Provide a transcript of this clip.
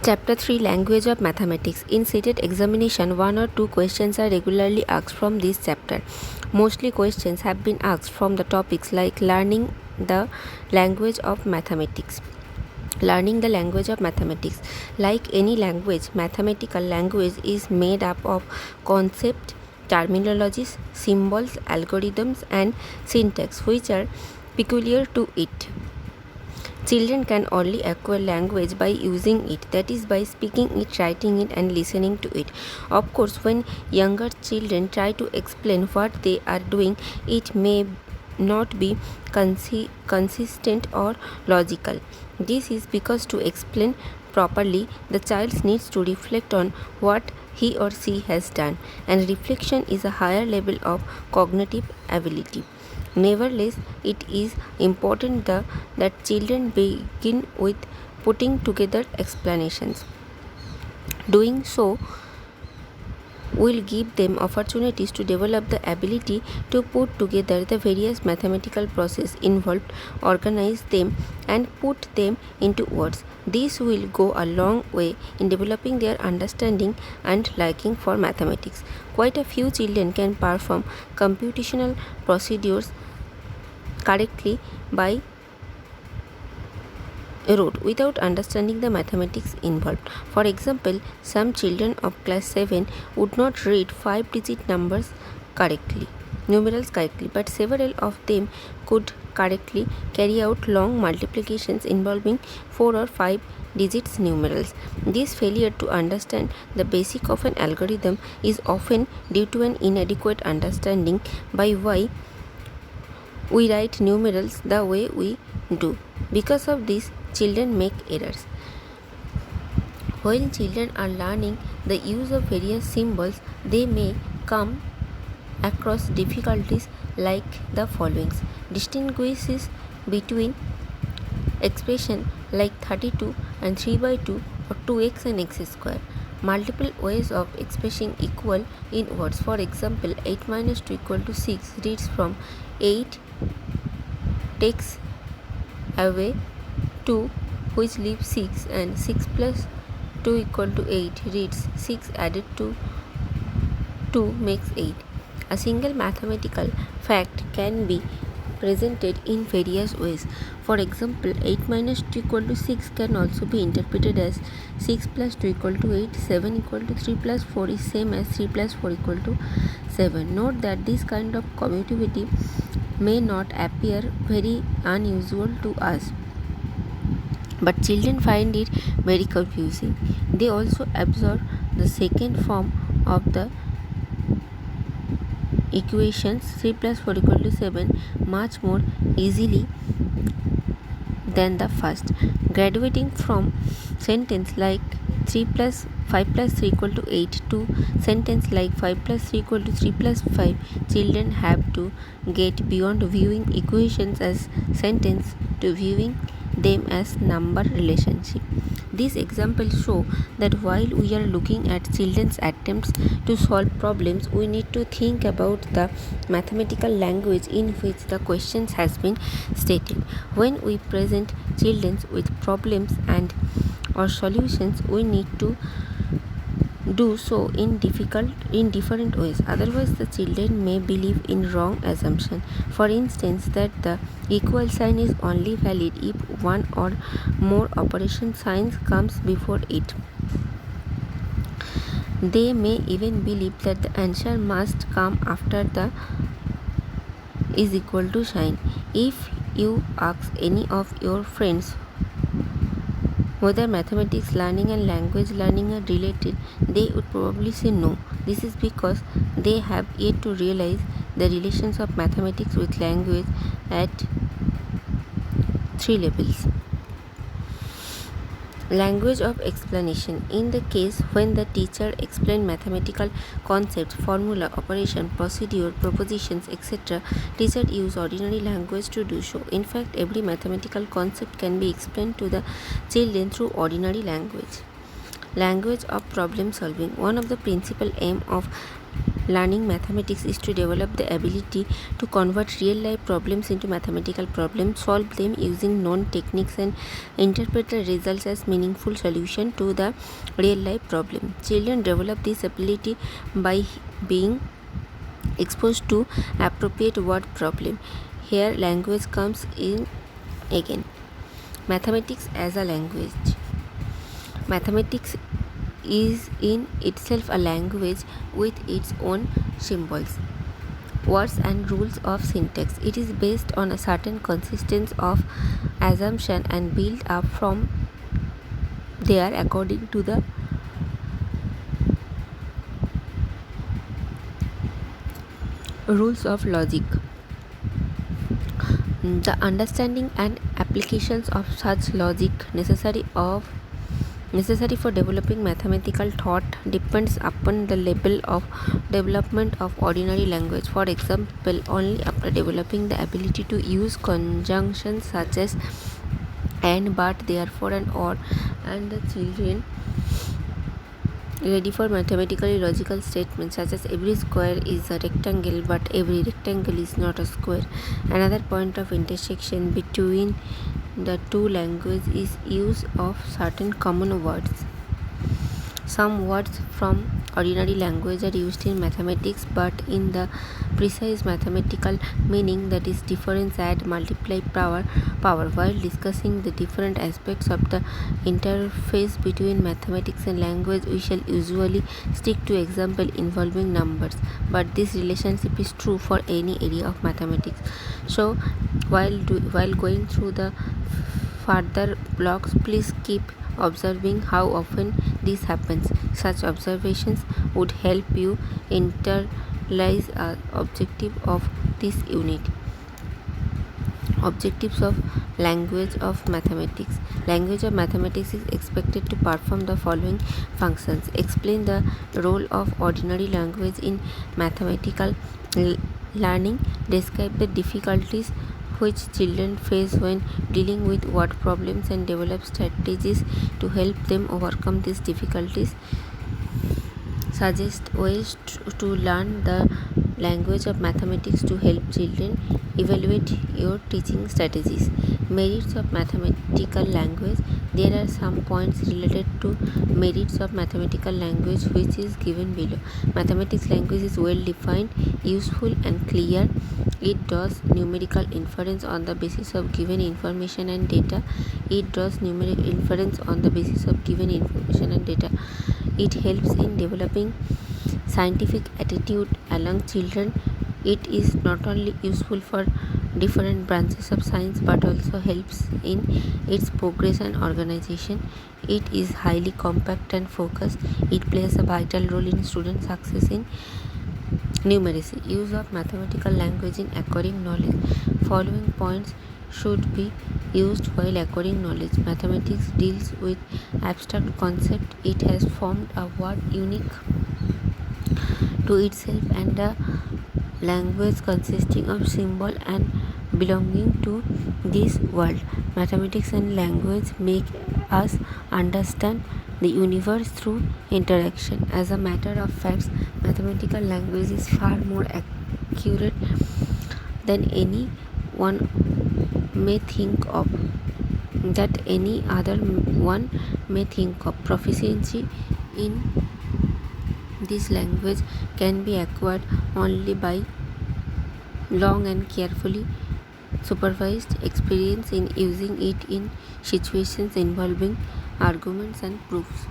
Chapter 3 Language of Mathematics. In seated examination, one or two questions are regularly asked from this chapter. Mostly questions have been asked from the topics like learning the language of mathematics. Learning the language of mathematics. Like any language, mathematical language is made up of concepts, terminologies, symbols, algorithms, and syntax which are peculiar to it. Children can only acquire language by using it, that is, by speaking it, writing it, and listening to it. Of course, when younger children try to explain what they are doing, it may not be consistent or logical. This is because to explain properly, the child needs to reflect on what he or she has done, and reflection is a higher level of cognitive ability. Nevertheless, it is important that children begin with putting together explanations. Doing so will give them opportunities to develop the ability to put together the various mathematical processes involved, organize them, and put them into words. This will go a long way in developing their understanding and liking for mathematics. Quite a few children can perform computational procedures correctly by rote without understanding the mathematics involved. For example, some children of class 7 would not read 5-digit numerals correctly, but several of them could correctly carry out long multiplications involving 4 or 5 digits numerals. This failure to understand the basic of an algorithm is often due to an inadequate understanding by why we write numerals the way we do. Because of this, children make errors. When children are learning the use of various symbols, they may come across difficulties like the following. Distinguishes between expression like 32 and 3/2 or 2x and x square. Multiple ways of expressing equal in words. For example, 8 minus 2 equal to 6 reads from 8 takes away 2, which leaves 6, and 6 plus 2 equal to 8 reads 6 added to 2 makes 8. A single mathematical fact can be presented in various ways. For example, 8 minus 2 equal to 6 can also be interpreted as 6 plus 2 equal to 8, 7 equal to 3 plus 4 is same as 3 plus 4 equal to 7. Note that this kind of commutativity may not appear very unusual to us, but children find it very confusing. They also absorb the second form of the equations 3 plus 4 equal to 7 much more easily than the first. Graduating from sentence like 5 plus 3 equal to 8 to sentence like 5 plus 3 equal to 3 plus 5, children have to get beyond viewing equations as sentence to viewing them as number relationship. These examples show that while we are looking at children's attempts to solve problems, we need to think about the mathematical language in which the questions has been stated. When we present children with problems and or solutions, we need to do so in different ways. Otherwise, the children may believe in wrong assumption. For instance, that the equal sign is only valid if one or more operation signs comes before it. They may even believe that the answer must come after the is equal to sign. If you ask any of your friends whether mathematics learning and language learning are related, they would probably say no. This is because they have yet to realize the relations of mathematics with language at 3 levels. Language of explanation. In the case when the teacher explains mathematical concepts, formula, operation, procedure, propositions, etc., teacher use ordinary language to do so. In fact, every mathematical concept can be explained to the children through ordinary language. Language of problem solving. One of the principal aim of learning mathematics is to develop the ability to convert real life problems into mathematical problems, solve them using known techniques, and interpret the results as meaningful solution to the real life problem. Children develop this ability by being exposed to appropriate word problem. Here language comes in again. Mathematics as a language. Mathematics is in itself a language with its own symbols, words and rules of syntax. It is based on a certain consistency of assumption and built up from there according to the rules of logic. The understanding and applications of such logic necessary for developing mathematical thought depends upon the level of development of ordinary language. For example, only after developing the ability to use conjunctions such as and, but, therefore, and or, and the children ready for mathematically logical statements such as every square is a rectangle but every rectangle is not a square. Another point of intersection between the two languages is use of certain common words. Some words from ordinary language are used in mathematics, but in the precise mathematical meaning, that is difference, add, multiply, power. While discussing the different aspects of the interface between mathematics and language, we shall usually stick to example involving numbers, but this relationship is true for any area of mathematics. So while going through the further blocks, please keep observing how often this happens. Such observations would help you internalize the objective of this unit. Objectives of language of mathematics. Language of mathematics is expected to perform the following functions: explain the role of ordinary language in mathematical learning, describe the difficulties which children face when dealing with word problems and develop strategies to help them overcome these difficulties, suggest ways to learn the language of mathematics to help children, evaluate your teaching strategies. Merits of mathematical language. There are some points related to merits of mathematical language which is given below. Mathematics language is well defined, useful and clear. It does numerical inference on the basis of given information and data. It does numerical inference on the basis of given information and data. It helps in developing scientific attitude among children. It is not only useful for different branches of science but also helps in its progress and organization. It is highly compact and focused. It plays a vital role in student success in numeracy. Use of mathematical language in acquiring knowledge. Following points should be used while acquiring knowledge. Mathematics deals with abstract concept. It has formed a word unique to itself and a language consisting of symbol and belonging to this world. Mathematics and language make us understand the universe through interaction. As a matter of fact, mathematical language is far more accurate than any one may think of, that any other one may think of. Proficiency in this language can be acquired only by long and carefully supervised experience in using it in situations involving arguments and proofs.